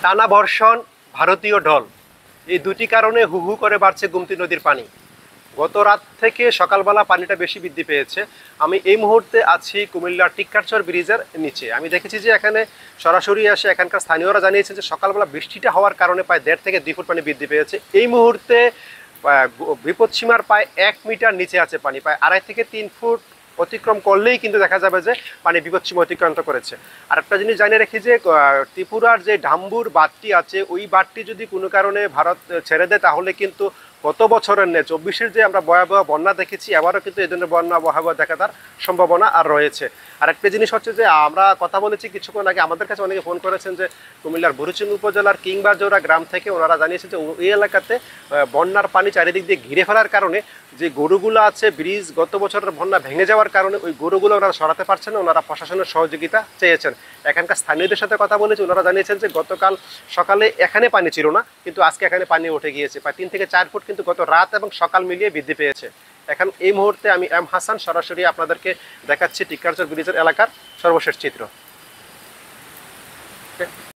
টানা বর্ষণ, ভারতীয় ঢল, এই দুটি কারণে হু হু করে বাড়ছে গোমতী নদীর পানি। গত রাত থেকে সকালবেলা পানিটা বেশি বৃদ্ধি পেয়েছে। আমি এই মুহূর্তে আছি কুমিল্লার টিক্কারচর ব্রিজের নিচে। আমি দেখেছি যে এখানে সরাসরি এসে এখানকার স্থানীয়রা জানিয়েছেন যে সকালবেলা বৃষ্টিটা হওয়ার কারণে প্রায় 1.5 থেকে 2 ফুট পানি বৃদ্ধি পেয়েছে। এই মুহূর্তে বিপদসীমার প্রায় 1 মিটার নিচে আছে পানি, প্রায় 2.5 থেকে 3 ফুট অতিক্রম করলেই কিন্তু দেখা যাবে যে পানি বিপদসীমা অতিক্রান্ত করেছে। আর একটা জিনিস জানিয়ে রাখি যে ত্রিপুরার যে ডাম্বুর বাঁধটি আছে, ওই বাঁধটি যদি কোনো কারণে ভারত ছেড়ে দেয় তাহলে কিন্তু গত বছরের নেই 24-এর যে আমরা ভয়াবহ বন্যা দেখেছি, এবারও কিন্তু এই ধরনের বন্যা ভয়াবহ দেখার সম্ভাবনা আর রয়েছে। আর একটা জিনিস হচ্ছে যে আমরা কথা বলেছি কিছুক্ষণ আগে, আমাদের কাছে অনেকে ফোন করেছেন যে কুমিল্লার বুড়িচং উপজেলার কিংবাজোড়া গ্রাম থেকে ওনারা জানিয়েছেন যে এই এলাকাতে বন্যার পানি চারিদিক দিয়ে ঘিরে ফেলার কারণে যে গরুগুলো আছে, ব্রিজ গত বছরের বন্যা ভেঙে যাওয়ার কারণে ওই গরুগুলো ওনারা সরাতে পারছেন না, ওনারা প্রশাসনের সহযোগিতা চেয়েছেন। এখানকার স্থানীয়দের সাথে কথা বলেছি, ওনারা জানিয়েছেন যে গতকাল সকালে এখানে পানি ছিল না, কিন্তু আজকে এখানে পানি উঠে গিয়েছে, প্রায় 3 থেকে 4 ফুট কিন্তু গত রাত এবং সকাল মিলিয়ে বৃদ্ধি পেয়েছে। এখন এই মুহূর্তে আমি এম হাসান সরাসরি আপনাদেরকে দেখাচ্ছি টিক্কারচর ব্রিজের এলাকার সর্বশেষ চিত্র।